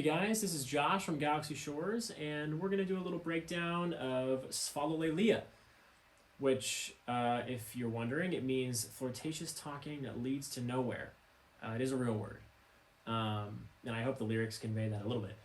you guys? This is Josh from Galaxy Shores, and we're going to do a little breakdown of Sphallolalia, which, if you're wondering, it means flirtatious talking that leads to nowhere. It is a real word, and I hope the lyrics convey that a little bit.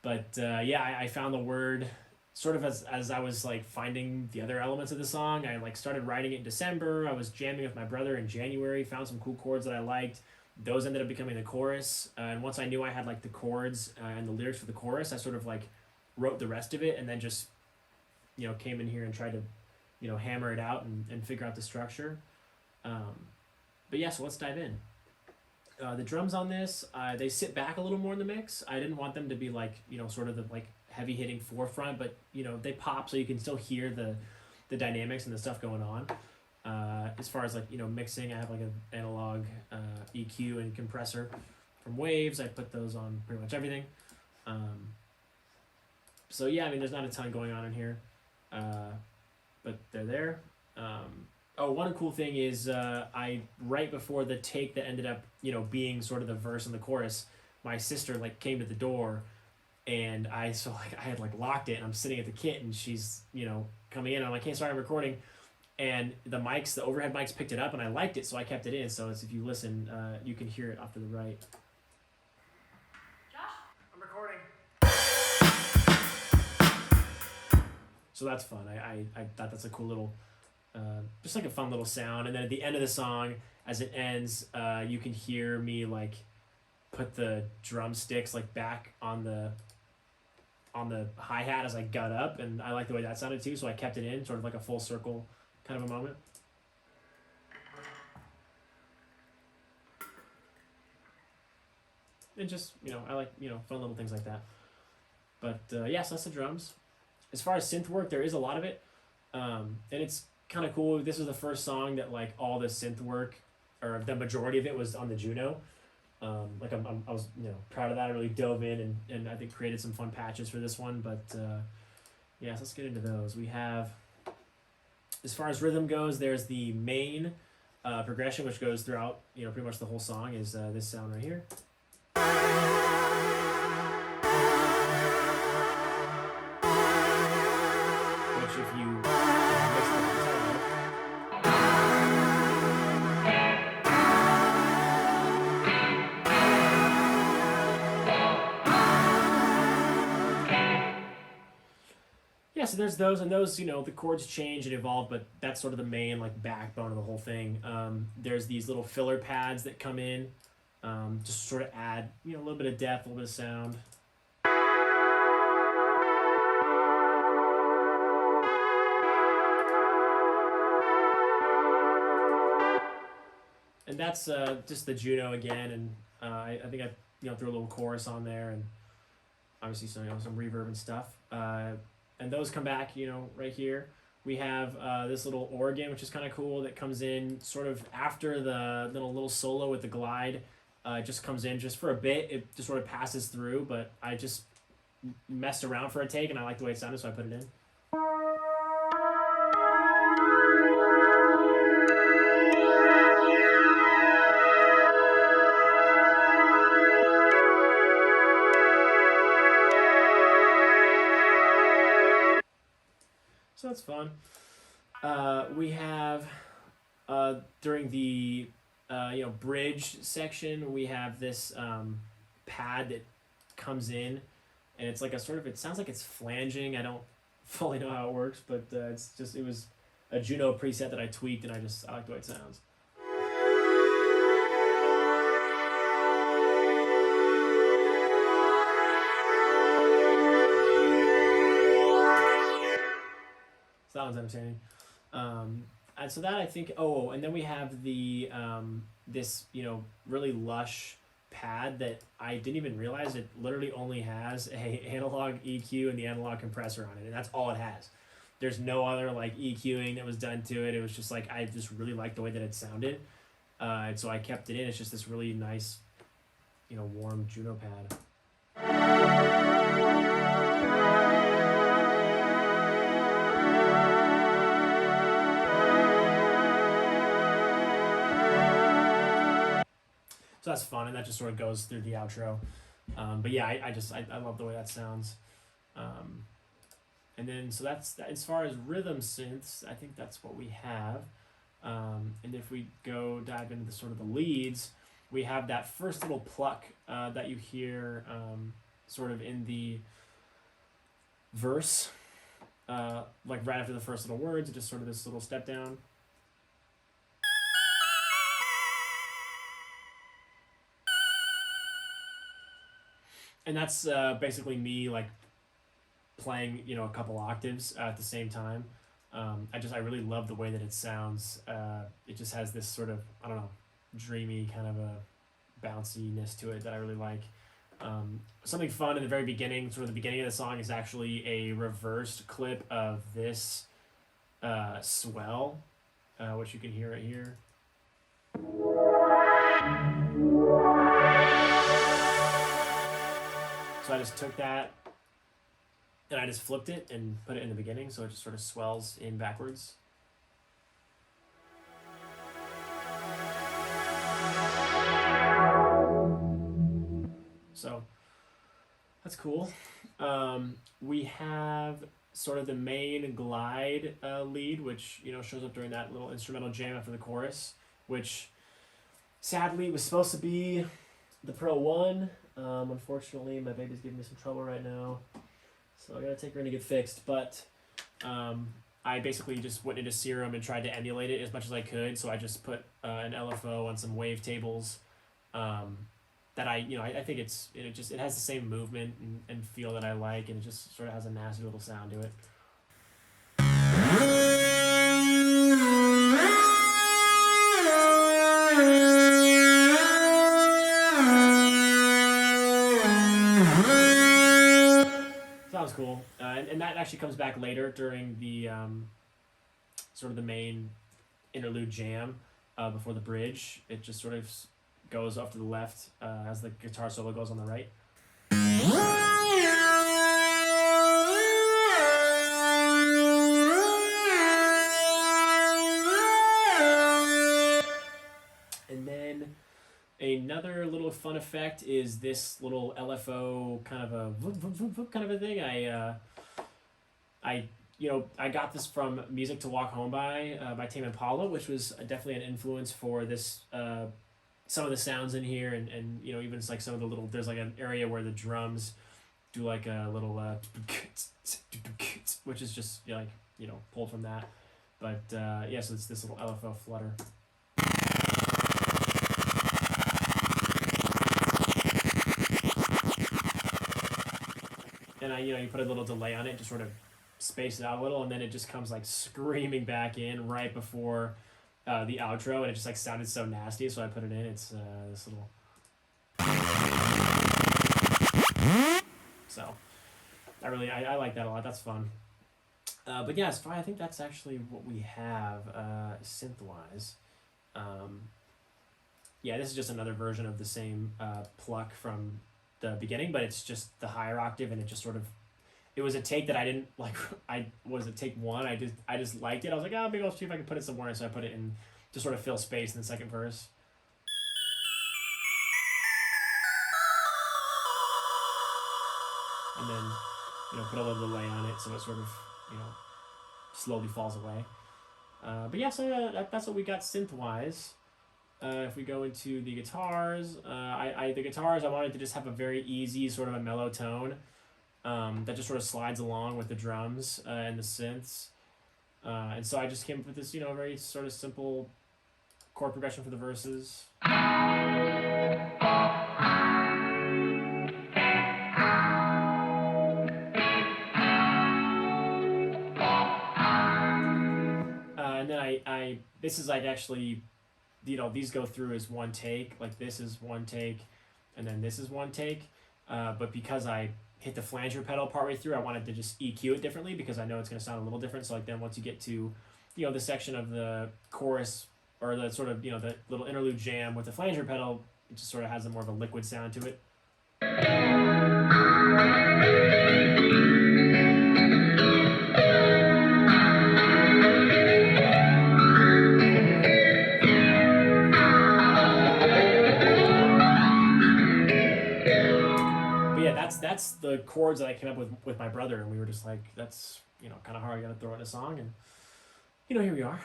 But yeah, I found the word sort of as I was like finding the other elements of the song. I like started writing it in December. I was jamming with my brother in January, found some cool chords that I liked. Those ended up becoming the chorus, and once I knew I had like the chords and the lyrics for the chorus, I sort of like wrote the rest of it, and then just came in here and tried to hammer it out and figure out the structure. But yeah, so let's dive in. The drums on this, they sit back a little more in the mix. I didn't want them to be like sort of the like heavy hitting forefront, but they pop so you can still hear the dynamics and the stuff going on. As far as like mixing, I have like an analog EQ and compressor from Waves. I put those on pretty much everything. So yeah, I mean there's not a ton going on in here, but they're there. Oh, one cool thing is I right before the take that ended up being sort of the verse and the chorus, my sister like came to the door, and I had like locked it, and I'm sitting at the kit, and she's coming in, and I'm like, hey, sorry, I'm recording. And the overhead mics picked it up, and I liked it, so I kept it in. So if you listen, you can hear it off to the right. Josh? I'm recording. So that's fun. I thought that's a cool little, just like a fun little sound. And then at the end of the song, as it ends, you can hear me like put the drumsticks like back on the hi-hat as I got up, and I like the way that sounded too, so I kept it in, sort of like a full circle kind of a moment. And just, I like, fun little things like that. But yeah, so that's the drums. As far as synth work, there is a lot of it. And it's kind of cool. This was the first song that like all the synth work, or the majority of it, was on the Juno. Like I was proud of that. I really dove in and I think created some fun patches for this one. But yeah, so let's get into those. We have, as far as rhythm goes, there's the main progression, which goes throughout pretty much the whole song, is this sound right here. Which if you mix the guitar, yeah, so there's those, and those, the chords change and evolve, but that's sort of the main like backbone of the whole thing. There's these little filler pads that come in, just sort of add a little bit of depth, a little bit of sound. And that's just the Juno again, and I think I threw a little chorus on there, and obviously some reverb and stuff. And those come back, right here. We have this little organ, which is kind of cool, that comes in sort of after the little solo with the glide. It just comes in just for a bit. It just sort of passes through, but I just messed around for a take, and I liked the way it sounded, so I put it in. So that's fun. We have during the bridge section, we have this pad that comes in, and it's like it sounds like it's flanging. I don't fully know how it works, but it was a Juno preset that I tweaked, and I like the way it sounds. So that one's entertaining. And so that I think, and then we have the this really lush pad that I didn't even realize it literally only has a analog EQ and the analog compressor on it, and that's all it has. There's no other like EQing that was done to it. It was just like I just really liked the way that it sounded, and so I kept it in. It's just this really nice, warm Juno pad. So that's fun, and that just sort of goes through the outro. But yeah, I love the way that sounds. Um, and then so that's as far as rhythm synths. I think that's what we have. And if we go dive into the sort of the leads, we have that first little pluck that you hear sort of in the verse, like right after the first little words, just sort of this little step down. And that's basically me like playing, a couple octaves at the same time. I really love the way that it sounds. It just has this sort of, I don't know, dreamy kind of a bounciness to it that I really like. Something fun in the very beginning, sort of the beginning of the song, is actually a reversed clip of this swell, which you can hear right here. So I just took that and I just flipped it and put it in the beginning, so it just sort of swells in backwards. So that's cool. We have sort of the main glide lead, which shows up during that little instrumental jam after the chorus, which sadly was supposed to be the Pro 1. Unfortunately, my baby's giving me some trouble right now, so I gotta take her in to get fixed. But I basically just went into Serum and tried to emulate it as much as I could. So I just put an LFO on some wavetables. That I think it has the same movement and feel that I like, and it just sort of has a nasty little sound to it. Sounds cool, and that actually comes back later during the sort of the main interlude jam before the bridge. It just sort of goes off to the left as the guitar solo goes on the right. And then another little fun effect is this little LFO kind of a whoop, whoop, whoop, whoop kind of a thing. I got this from Music to Walk Home by Tame Impala, which was definitely an influence for this. Some of the sounds in here, and even it's like some of the little, there's like an area where the drums do like a little which is just pulled from that. But yeah, so it's this little LFO flutter. And you put a little delay on it to sort of space it out a little, and then it just comes like screaming back in right before the outro, and it just like sounded so nasty, so I put it in. It's this little. So I like that a lot. That's fun. But yeah, I think that's actually what we have synth-wise. Yeah, this is just another version of the same pluck from the beginning, but it's just the higher octave, and it just sort of. It was a take that I didn't like. Take one. I just liked it. I was like, maybe I'll see if I can put it somewhere. So I put it in to sort of fill space in the second verse. And then, put a little delay on it so it sort of, slowly falls away. But yeah, so that's what we got synth-wise. If we go into the guitars, the guitars I wanted to just have a very easy sort of a mellow tone. That just sort of slides along with the drums and the synths. And so I just came up with this, very sort of simple chord progression for the verses. And then this is like actually, these go through as one take. Like this is one take, and then this is one take. But because I hit the flanger pedal partway through, I wanted to just EQ it differently because I know it's going to sound a little different. So like then once you get to, the section of the chorus or the sort of, the little interlude jam with the flanger pedal, it just sort of has a more of a liquid sound to it. the chords that I came up with my brother, and we were just like, that's, kind of hard. I got to throw in a song, and here we are.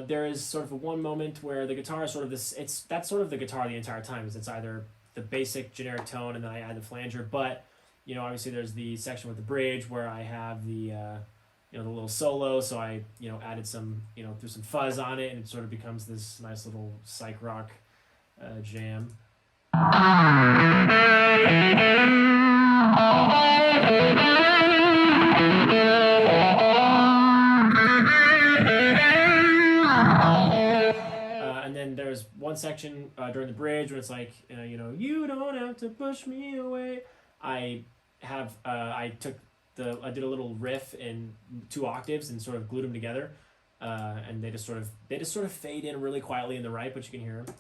There is sort of one moment where the guitar is sort of this. That's sort of the guitar the entire time. It's either the basic generic tone, and then I add the flanger. But obviously there's the section with the bridge where I have the the little solo. So I added some threw some fuzz on it, and it sort of becomes this nice little psych rock jam. And then there's one section during the bridge where it's like, you don't have to push me away. I did a little riff in 2 octaves and sort of glued them together, and they just sort of fade in really quietly in the right, but you can hear them.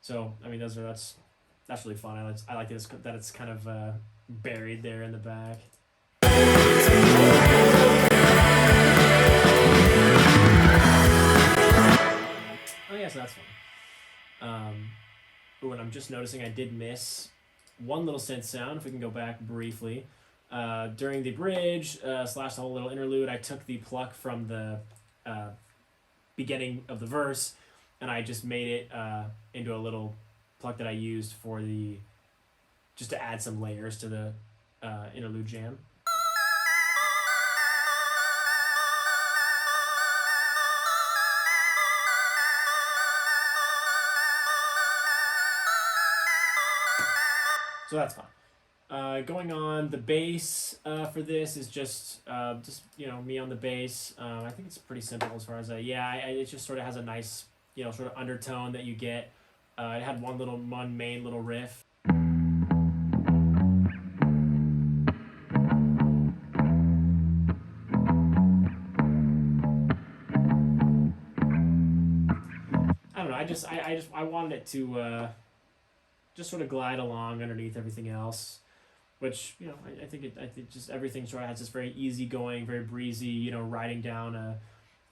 So that's really fun. I like this, that it's kind of buried there in the back. Oh yeah, so that's fun. And I'm just noticing I did miss one little synth sound. If we can go back briefly, during the bridge / the whole little interlude, I took the pluck from the beginning of the verse, and I just made it into a little pluck that I used for just to add some layers to the interlude jam. So that's fun. Going on, the bass for this is just me on the bass. I think it's pretty simple as far as it just sort of has a nice sort of undertone that you get. It had one main little riff. I don't know. I wanted it to just sort of glide along underneath everything else, which I think just everything sort of has this very easygoing, very breezy, riding down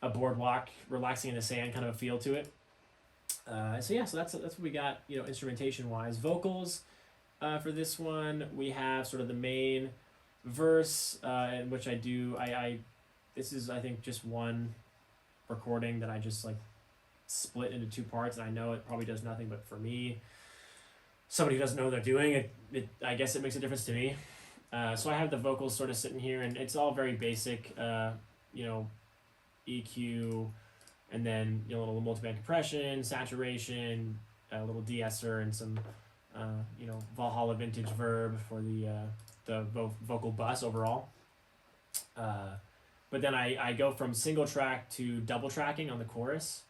a boardwalk, relaxing in the sand kind of a feel to it. So that's what we got, instrumentation wise. Vocals for this one, we have sort of the main verse, in which this is I think just one recording that I just like split into 2 parts, and I know it probably does nothing, but for me, somebody who doesn't know what they're doing, I guess it makes a difference to me. So I have the vocals sort of sitting here, and it's all very basic, EQ, and then a little multiband compression, saturation, a little de-esser, and some Valhalla vintage verb for the vocal bus overall. But then I go from single track to double tracking on the chorus,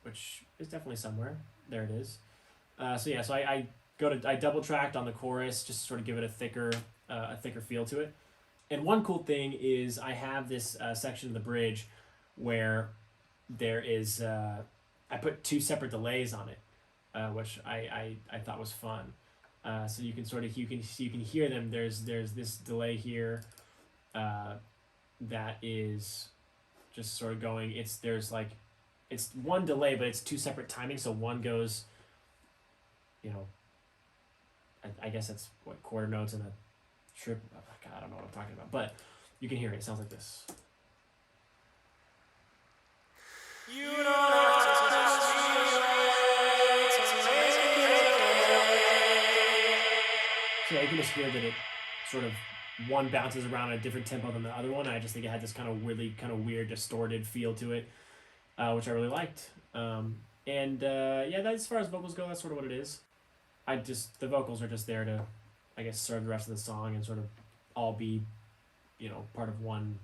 which is definitely somewhere. There it is. So I double tracked on the chorus just to sort of give it a thicker feel to it. And one cool thing is I have this section of the bridge where there is I put 2 separate delays on it, which I thought was fun. So you can hear them. There's this delay here that is just sort of going. It's one delay, but it's 2 separate timings. So one goes, I guess that's what quarter notes and a trip. God, I don't know what I'm talking about, but you can hear it. It sounds like this. You don't have to touch me to make it okay. So you can just hear that it sort of one bounces around at a different tempo than the other one. I just think it had this kind of weird, distorted feel to it, which I really liked. That, as far as vocals go, that's sort of what it is. The vocals are just there to, I guess, serve the rest of the song and sort of all be, part of one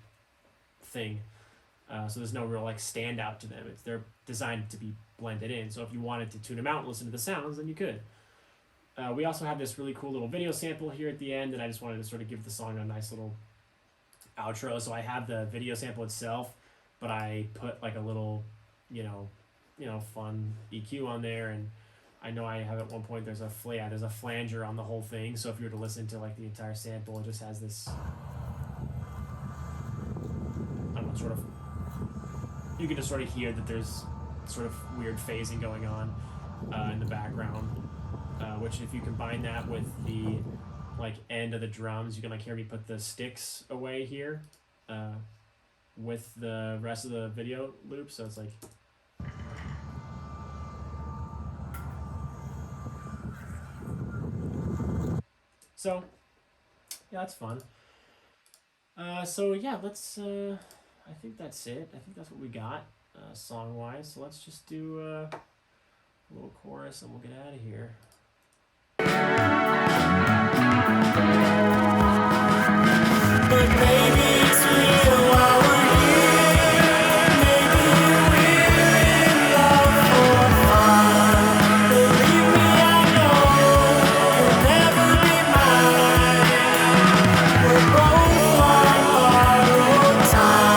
thing. So there's no real standout to them. They're designed to be blended in. So if you wanted to tune them out and listen to the sounds, then you could. We also have this really cool little video sample here at the end, and I just wanted to sort of give the song a nice little outro. So I have the video sample itself, but I put a little, fun EQ on there, and I know I have at one point there's a flanger on the whole thing. So if you were to listen to the entire sample, it just has this, I don't know, sort of, you can just sort of hear that there's sort of weird phasing going on. in the background, which if you combine that with the like end of the drums, you can like hear me put the sticks away here with the rest of the video loop, so it's like. So, yeah, that's fun. So yeah, let's. I think that's it. I think that's what we got, song-wise. So let's just do a little chorus, and we'll get out of here. But maybe it's real while we're here. Maybe we're in love for fun. Believe me, I know you'll never be mine. We're both on borrowed time.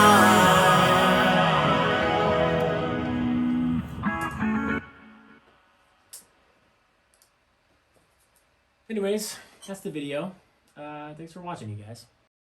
Anyways, that's the video. Thanks for watching, you guys.